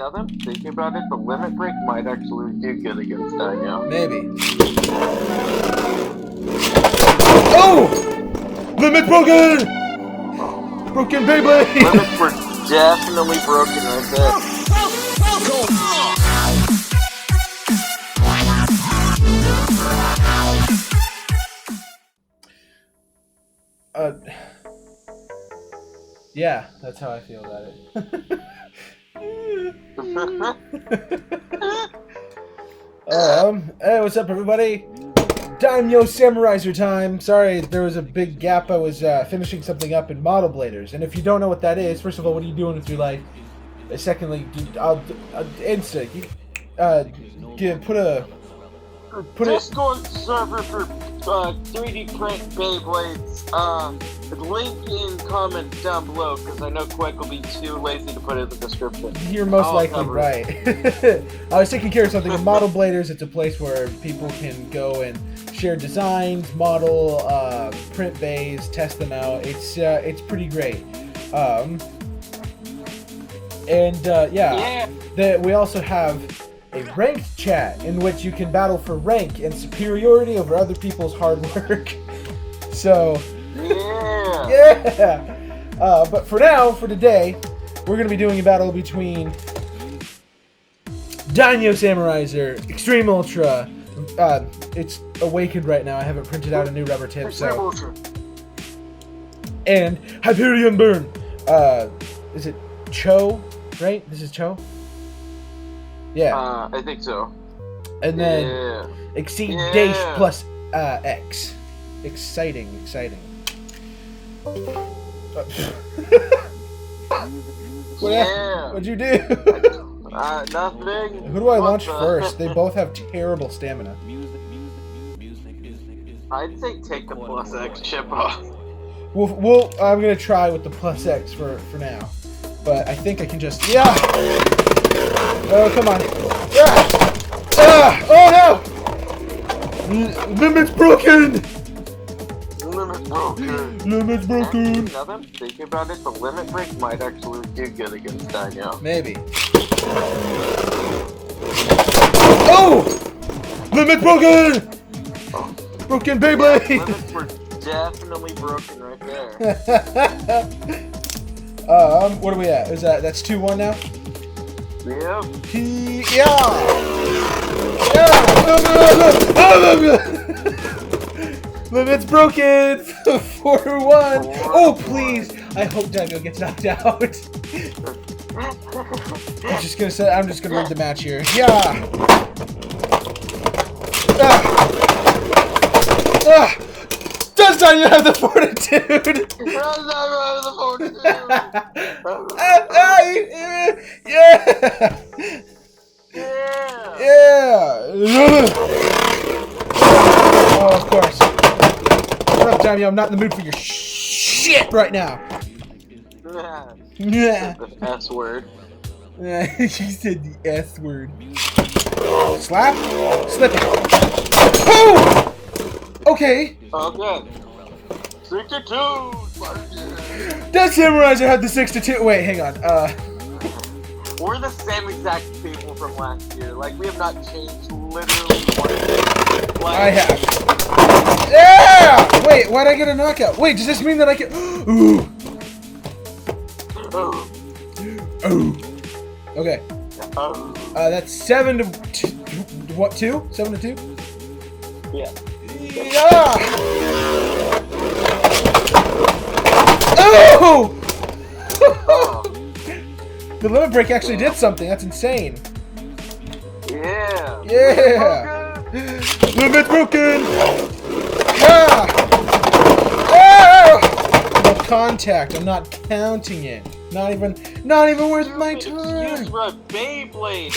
Now that I'm thinking about it, the limit break might actually do good against Dino. Maybe. Oh! Limit broken! Broken Beyblade! Limits were definitely broken right there. Yeah, that's how I feel about it. Hey, what's up, everybody? Daimyo Samuraiser time. Sorry, there was a big gap. I was finishing something up in Model Bladers, and if you don't know what that is, first of all, what are you doing with your life? Secondly, Insta, put Discord server for 3D print Beyblades. Link in comments down below because I know Quake will be too lazy to put it in the description. You're most likely right. I was taking care of something in Model Bladers. It's a place where people can go and share designs, model, print bays, test them out. It's pretty great. We also have a ranked chat in which you can battle for rank and superiority over other people's hard work. So, yeah. But for now, for today, we're going to be doing a battle between Daimyo Samuraiser, Extreme Ultra. It's awakened right now. I haven't printed out a new rubber tip, so. And Hyperion Burn. Is it Cho? Right? This is Cho? Yeah. I think so. And then Exceed Dash plus X. Exciting. What'd you do? Nothing. Who do I launch first? They both have terrible stamina. I'd say take the plus X chip off. I'm gonna try with the plus X for now. But I think I can just... Yeah! Oh, come on. Oh, no! Limit's broken! Limit's broken! Now that I'm thinking about it, the limit break might actually do good against Dino. Maybe. Oh! Limit's broken! Oh. Broken Beyblade! Yeah, limits were definitely broken right there. What are we at? That's 2-1 now? Yep. Limit's broken! 4-1! Oh, please! I hope Daimyo gets knocked out. I'm just gonna read the match here. Yeah! Does Daimyo have the fortitude? Yeah! Oh, of course. Shut up, Daimyo. I'm not in the mood for your shit right now. Yeah. The S word. She said the S word. Slap? Slip it. Oh! Okay. Okay. 62! Does Samuraiser have the 6-2? Wait, hang on. We're the same exact people from last year. Like, we have not changed literally one thing. Like, I have. Yeah! Wait, why'd I get a knockout? Wait, does this mean that I can... Ooh. Ooh. Okay. That's 7-2. What, 2? 7-2? Yeah. Yeah! Oh! The limit break actually did something. That's insane. Yeah. Yeah. Limit broken. Yeah. Ah! No contact. I'm not counting it. Not even worth my time. Use my Beyblade.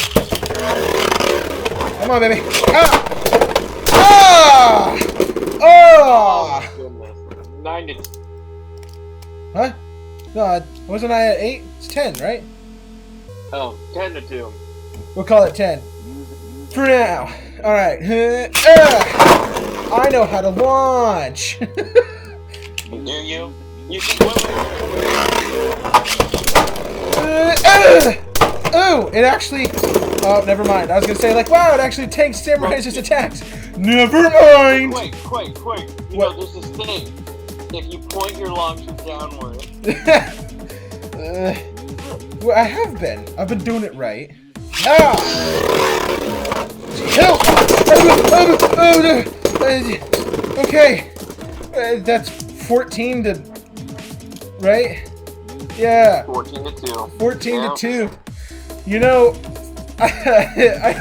Come on, baby. Ah! Ah! Oh! Goodness. 9-2. Huh? No, wasn't I at 8? It's 10, right? Oh, 10-2. We'll call it 10. For now. Alright. I know how to launch. Do you? You can Oh, it actually... Oh, never mind. I was going to say, like, wow, it actually tanks Samurai's attacks. Never mind. Quick. You What? know, there's this thing. If you point your launcher downward. Well, I have been. I've been doing it right. Ah! Help! Okay. That's 14 to... Right? Yeah. 14 to 2. 14 Yeah. to 2. You know, I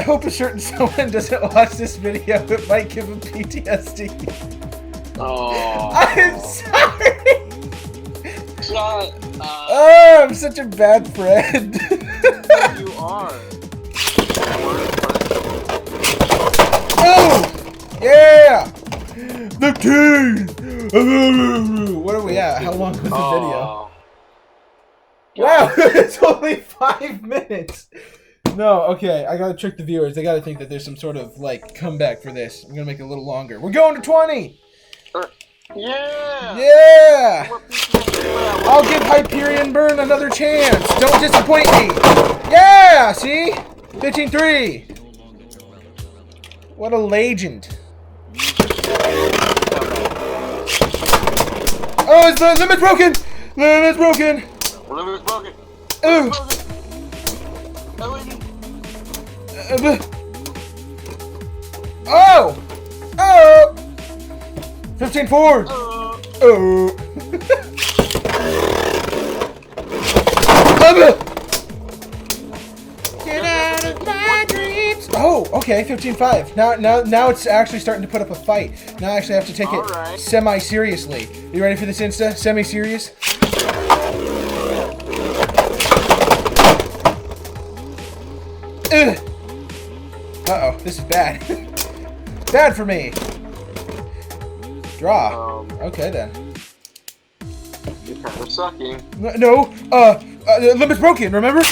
hope a certain someone doesn't watch this video. It might give him PTSD. Oh. I'm sorry. Shut up. Oh, I'm such a bad friend. You are. Oh! Yeah! The king! What are we at? How long was the video? Wow, it's only 5 minutes! No, okay, I gotta trick the viewers. They gotta think that there's some sort of, like, comeback for this. I'm gonna make it a little longer. We're going to 20! Yeah! Yeah! More PTSD. I'll give Hyperion Burn another chance! Don't disappoint me! Yeah! See? 15-3! What a legend. Oh, is the limit's broken! Limit's broken! Limit's broken. Oh! Oh! Oh! 15-4! Oh! Get out of my dreams! Oh, okay, 15-5. Now it's actually starting to put up a fight. Now I actually have to take it Alright. semi-seriously. You ready for this Insta? Semi-serious? Ugh. Uh-oh, this is bad. Bad for me. Draw. Okay then. You're kind of sucking. No, the limit's broken, remember?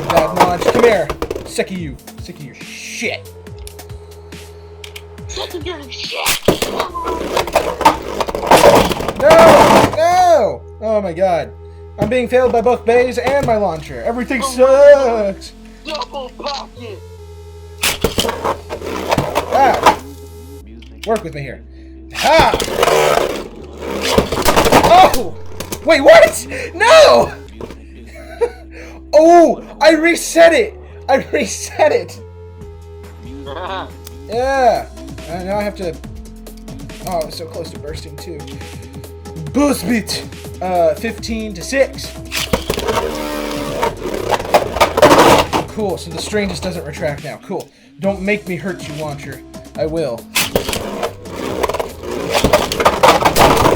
Bad launch. Come here. Sick of you. Sick of your shit. Sick of your shit. No! Oh my god. I'm being failed by both bays and my launcher. Everything sucks. Double pocket. Ah. Work with me here. Ha! Oh! Wait, what? No! Oh! I reset it! I reset it! Yeah! Now I have to... Oh, I was so close to bursting too. Boost beat! 15-6. Cool, so the strain just doesn't retract now. Cool. Don't make me hurt you, launcher. I will.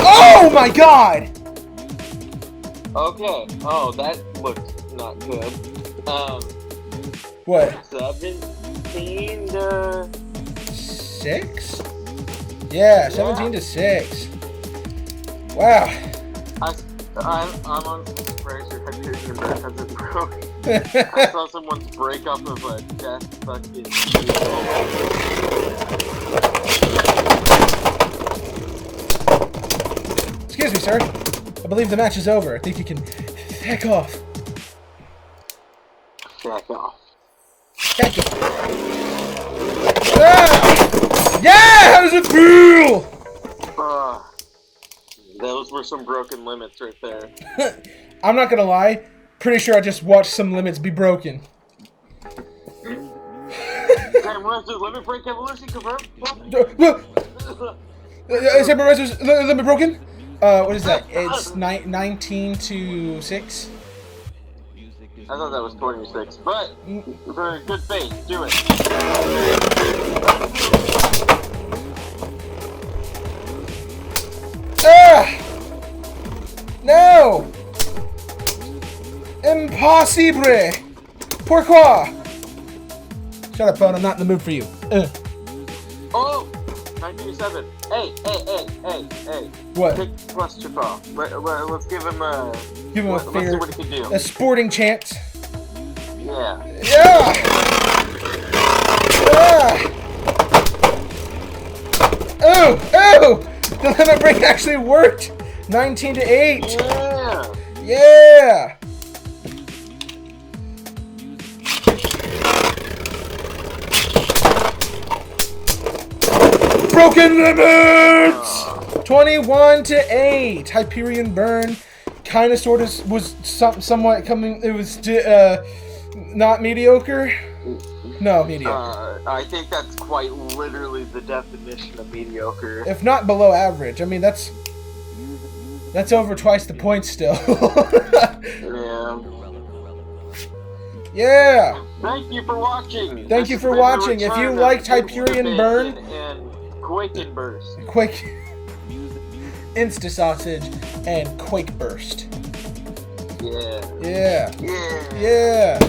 Oh my god! Okay. Oh, that looked not good. What? 17 to... 6? Yeah, 17-6. Wow. I'm on Fraser Hyperion because it broke. I saw someone's break off of a death fucking... Excuse me, sir. I believe the match is over. I think you can heck off. Back off. Heck off. Ah! Yeah! How does it feel? Those were some broken limits right there. I'm not gonna lie. Pretty sure I just watched some limits be broken. Damn, where's the limit break evolution confirmed? Is limit broken? What is that? It's 19-6. I thought that was 26, but for good faith, do it. Ah! No! Impossible! Pourquoi? Shut up, phone. I'm not in the mood for you. Oh! 1907. Hey. What? Pick plus Chippa. Let's give him a... Give him a let's see fair, what he can do. a sporting chance. Yeah. Yeah! Ah! Oh! The limit break actually worked! 19-8! Yeah! Yeah! broken limits. 21-8. Hyperion Burn, kind of, sort of, was somewhat coming. It was not mediocre. No, mediocre. I think that's quite literally the definition of mediocre. If not below average. I mean, that's over twice the points still. Yeah. Yeah. Thank you for watching. Thank you for watching. If you liked Hyperion Burn and Quake and Burst. Quake, Insta Sausage, and Quake Burst. Yeah. Yeah.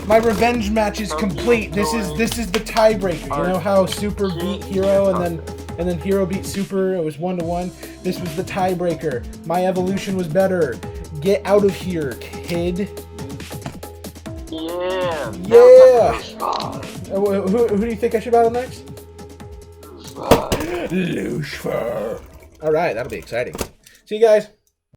My revenge match is complete. This is the tiebreaker. You know how Super beat Hero and then Hero beat Super. It was 1-1. This was the tiebreaker. My evolution was better. Get out of here, kid. Yeah. Who do you think I should battle next? Lucifer. All right, that'll be exciting. See you guys.